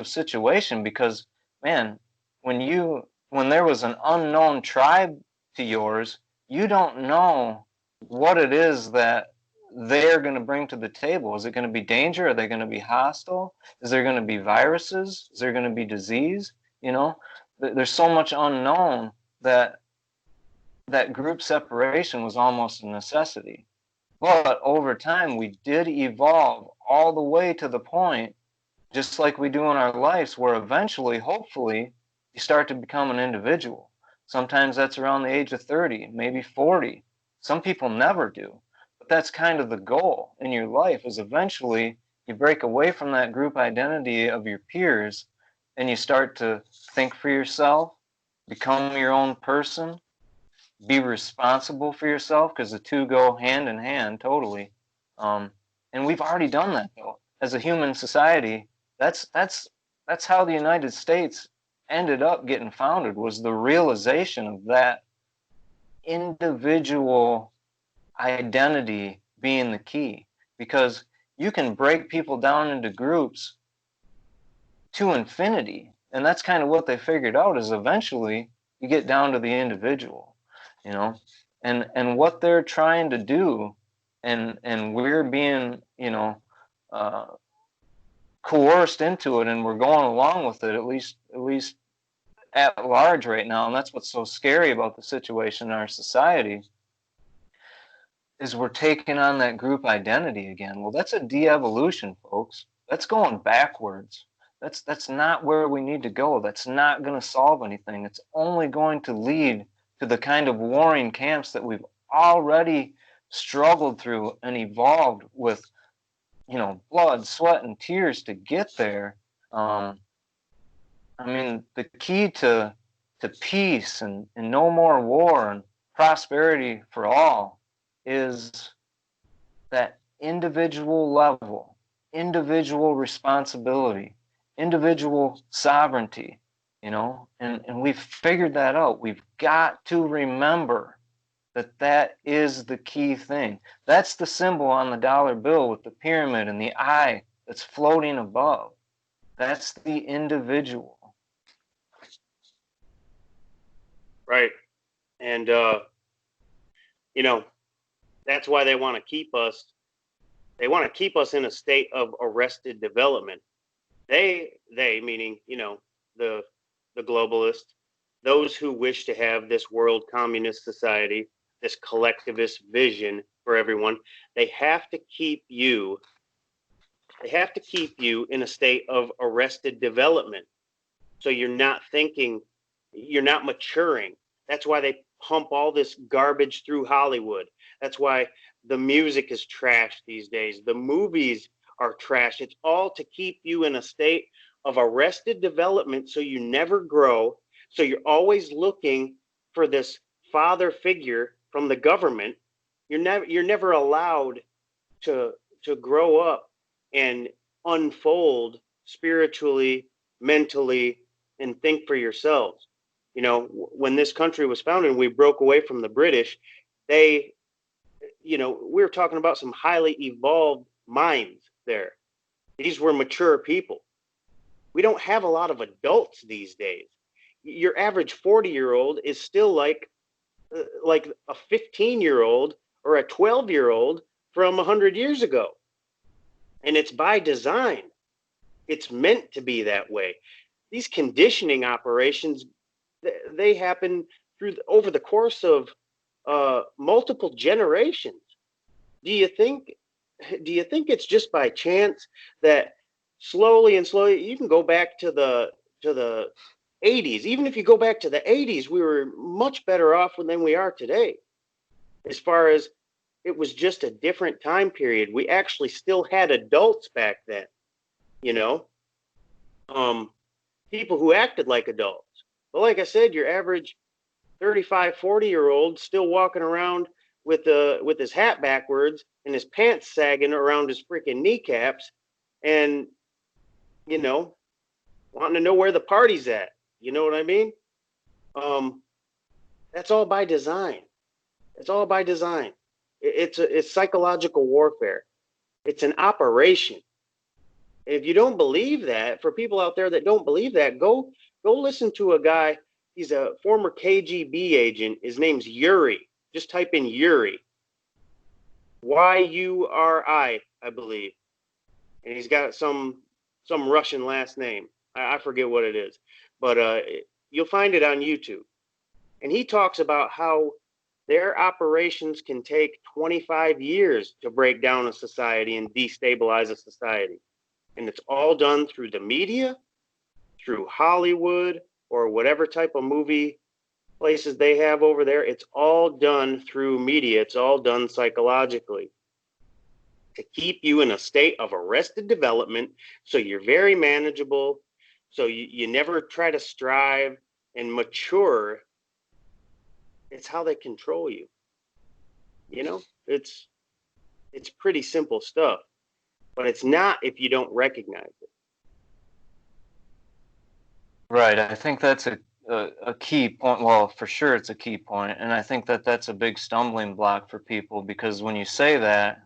situation because, man, when there was an unknown tribe to yours, you don't know what it is that they're going to bring to the table. Is it going to be danger? Are they going to be hostile? Is there going to be viruses? Is there going to be disease? There's so much unknown that group separation was almost a necessity. But over time, we did evolve all the way to the point, just like we do in our lives, where eventually, hopefully, you start to become an individual. Sometimes that's around the age of 30, maybe 40. Some people never do. But that's kind of the goal in your life, is eventually you break away from that group identity of your peers and you start to think for yourself, become your own person, be responsible for yourself, because the two go hand in hand totally. And we've already done that, though. As a human society, that's how the United States ended up getting founded, was the realization of that individual identity being the key. Because you can break people down into groups to infinity, and that's kind of what they figured out, is eventually you get down to the individual, and what they're trying to do, and we're being coerced into it, and we're going along with it, at least at large right now. And that's what's so scary about the situation in our society, is we're taking on that group identity again. Well, that's a de-evolution, folks. That's going backwards. That's not where we need to go. That's not going to solve anything. It's only going to lead to the kind of warring camps that we've already struggled through and evolved with, blood, sweat, and tears to get there. I mean, the key to peace and no more war and prosperity for all is that individual level, individual responsibility, individual sovereignty, and we've figured that out. We've got to remember that is the key thing. That's the symbol on the dollar bill with the pyramid and the eye that's floating above. That's the individual. Right. And, that's why they want to keep us. They want to keep us in a state of arrested development. They meaning, the globalists, those who wish to have this world communist society, this collectivist vision for everyone, they have to keep you in a state of arrested development. So you're not thinking, you're not maturing. That's why they pump all this garbage through Hollywood. That's why the music is trash these days. The movies are trash. It's all to keep you in a state of arrested development so you never grow. So you're always looking for this father figure from the government. You're never allowed to grow up and unfold spiritually, mentally, and think for yourselves. You know, when this country was founded, we broke away from the British. They, we were talking about some highly evolved minds there. These were mature people. We don't have a lot of adults these days. Your average 40-year-old is still like a 15-year-old or a 12-year-old from 100 years ago. And it's by design. It's meant to be that way. These conditioning operations, they happen over the course of multiple generations. Do you think it's just by chance that slowly and slowly you can go back to the 80s? Even if you go back to the 80s, we were much better off than we are today. As far as it was just a different time period. We actually still had adults back then, you know, people who acted like adults. But like I said, your average 35, 40-year-old still walking around with his hat backwards and his pants sagging around his freaking kneecaps, and wanting to know where the party's at. You know what I mean? That's all by design. It's all by design. It's psychological warfare. It's an operation. And if you don't believe that, for people out there that don't believe that, go listen to a guy. He's a former KGB agent. His name's Yuri. Just type in Yuri. Yuri, I believe. And he's got some Russian last name. I forget what it is. But you'll find it on YouTube. And he talks about how their operations can take 25 years to break down a society and destabilize a society. And it's all done through the media, through Hollywood, or whatever type of movie places they have over there. It's all done through media. It's all done psychologically to keep you in a state of arrested development, so you're very manageable, so you never try to strive and mature. It's how they control you. It's pretty simple stuff, but it's not if you don't recognize it. Right. I think that's a key point. Well, for sure it's a key point. And I think that's a big stumbling block for people, because when you say that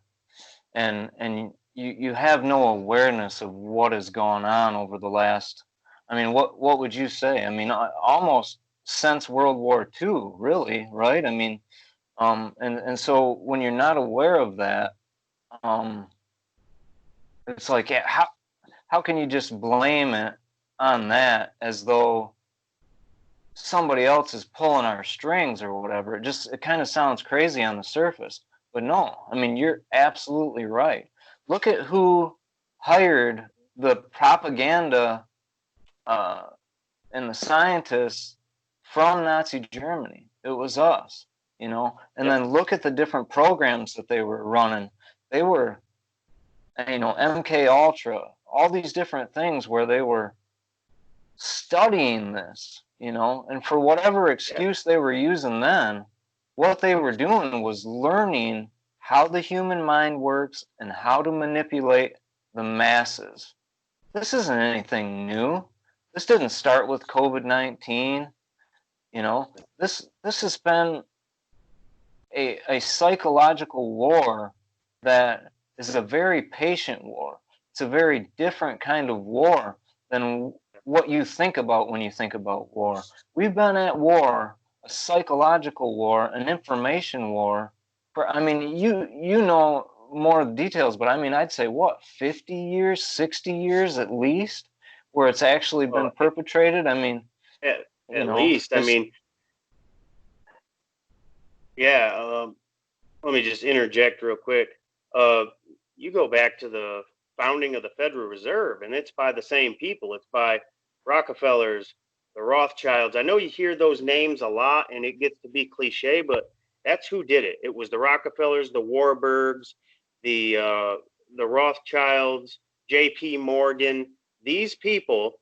and you have no awareness of what has gone on over the last, I mean, what would you say? I mean, almost since World War II, really, right? I mean, and so when you're not aware of that, it's like, how can you just blame it on that as though somebody else is pulling our strings or whatever? It kind of sounds crazy on the surface, but no, I mean, you're absolutely right. Look at who hired the propaganda and the scientists from Nazi Germany. It was us, and then look at the different programs that they were running. They were, MK Ultra, all these different things where they were studying this, and for whatever excuse they were using then, what they were doing was learning how the human mind works and how to manipulate the masses. This isn't anything new. This didn't start with COVID-19. This has been a psychological war that is a very patient war. It's a very different kind of war than what you think about when you think about war. We've been at war, a psychological war, an information war, for, I mean, you know more details, but I mean, I'd say 50 years, 60 years at least, where it's actually been perpetrated. I mean, At least, I just mean, yeah. Let me just interject real quick. Uh, you go back to the founding of the Federal Reserve, and it's by the same people. It's by Rockefellers, the Rothschilds. I know you hear those names a lot, and it gets to be cliche, but that's who did it. It was the Rockefellers, the Warburgs, the Rothschilds, J.P. Morgan. These people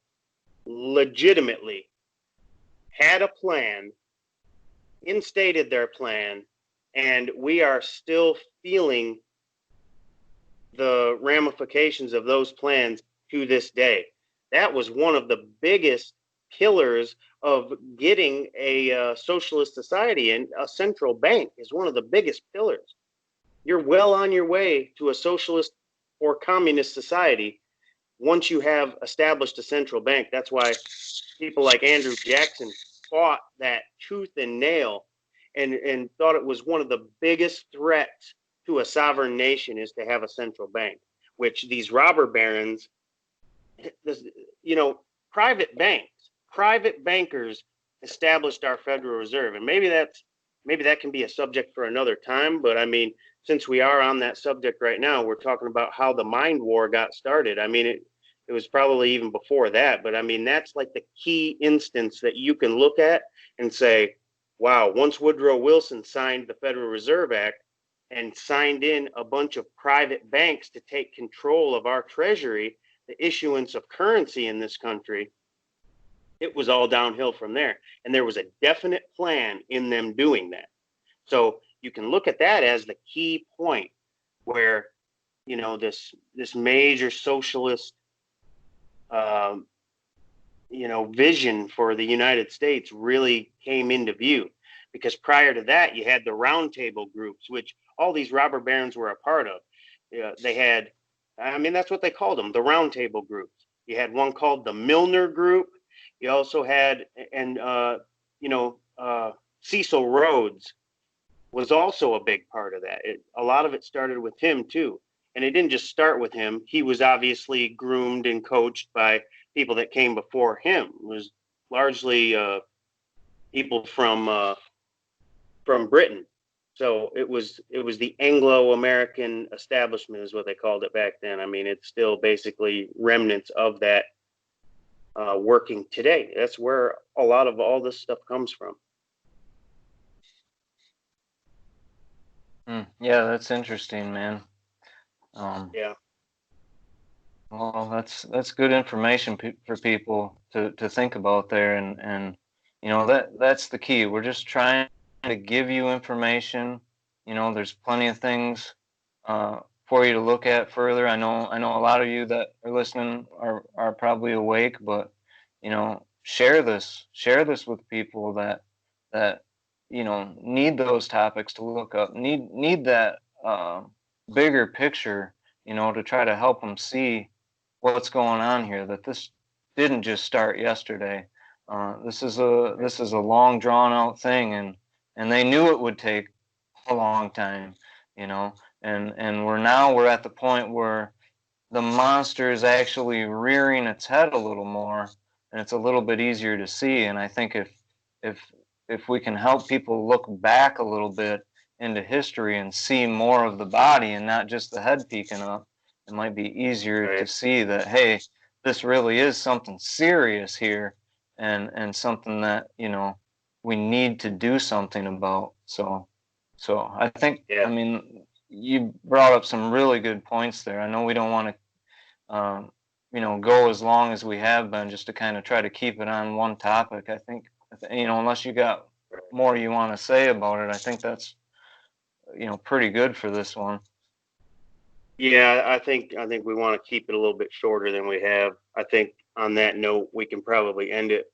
legitimately had a plan, instated their plan, and we are still feeling the ramifications of those plans to this day. That was one of the biggest killers of getting a socialist society, and a central bank is one of the biggest pillars. You're well on your way to a socialist or communist society once you have established a central bank. That's why people like Andrew Jackson fought that tooth and nail, and thought it was one of the biggest threats to a sovereign nation is to have a central bank, which these robber barons, this, you know, private banks, private bankers established our Federal Reserve. And maybe that can be a subject for another time. But I mean, since we are on that subject right now, we're talking about how the mind war got started. I mean, it was probably even before that, but I mean, that's like the key instance that you can look at and say, wow, once Woodrow Wilson signed the Federal Reserve Act and signed in a bunch of private banks to take control of our treasury, the issuance of currency in this country, it was all downhill from there. And there was a definite plan in them doing that. So you can look at that as the key point where, this major socialist um, vision for the United States really came into view. Because prior to that, you had the roundtable groups, which all these robber barons were a part of. They had, I mean, that's what they called them, the roundtable groups. You had one called the Milner Group. You also had, and Cecil Rhodes was also a big part of that. A lot of it started with him too. And it didn't just start with him. He was obviously groomed and coached by people that came before him. It was largely people from Britain. So it was the Anglo-American establishment is what they called it back then. I mean, it's still basically remnants of that working today. That's where a lot of all this stuff comes from. Yeah, that's interesting, man. Yeah. Well, that's good information for people to think about there, and that's the key. We're just trying to give you information. There's plenty of things for you to look at further. I know a lot of you that are listening are probably awake, but share this with people that need those topics to look up, need that bigger picture, to try to help them see what's going on here, that this didn't just start yesterday. This is a long drawn out thing, and they knew it would take a long time, and we're at the point where the monster is actually rearing its head a little more, and it's a little bit easier to see. And I think if if we can help people look back a little bit into history and see more of the body and not just the head peeking up, it might be easier to Right. see that, hey, this really is something serious here, and something that we need to do something about. So I think, I Yeah. mean, you brought up some really good points there. I know we don't want to go as long as we have been, just to kind of try to keep it on one topic. I think, unless you got more you want to say about it, I think that's pretty good for this one. Yeah, I think we want to keep it a little bit shorter than we have. I think on that note, we can probably end it.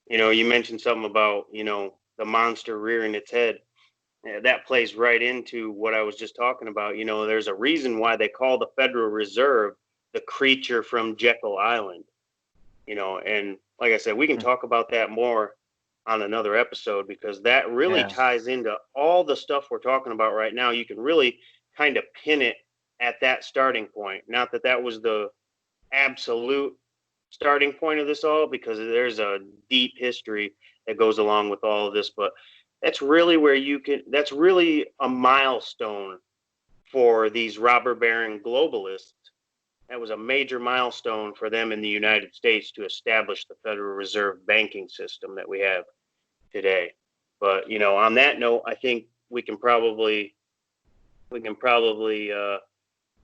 You mentioned something about, the monster rearing its head. Yeah, that plays right into what I was just talking about. There's a reason why they call the Federal Reserve the creature from Jekyll Island. And like I said, we can talk about that more on another episode, because that really Yeah. ties into all the stuff we're talking about right now. You can really kind of pin it at that starting point. Not that that was the absolute starting point of this all, because there's a deep history that goes along with all of this, but that's really where that's really a milestone for these robber baron globalists. That was a major milestone for them in the United States to establish the Federal Reserve banking system that we have today. But on that note, I think we can probably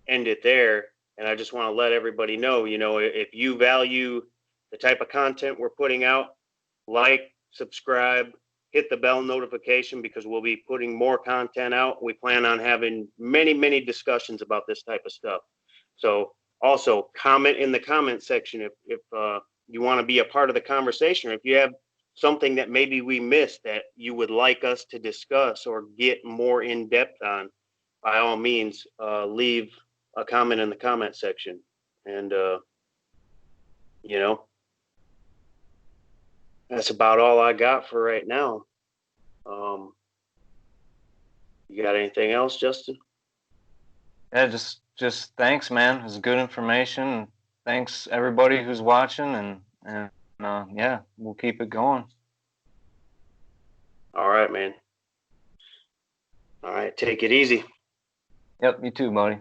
end it there. And I just want to let everybody know, if you value the type of content we're putting out, like, subscribe, hit the bell notification, because we'll be putting more content out. We plan on having many, many discussions about this type of stuff. So also comment in the comment section if you want to be a part of the conversation, or if you have something that maybe we missed that you would like us to discuss or get more in depth on. By all means, leave a comment in the comment section. And that's about all I got for right now. You got anything else, Justin? Yeah, just thanks, man. It was good information. Thanks everybody who's watching, and yeah, we'll keep it going. All right, man. All right, take it easy. Yep, you too, buddy.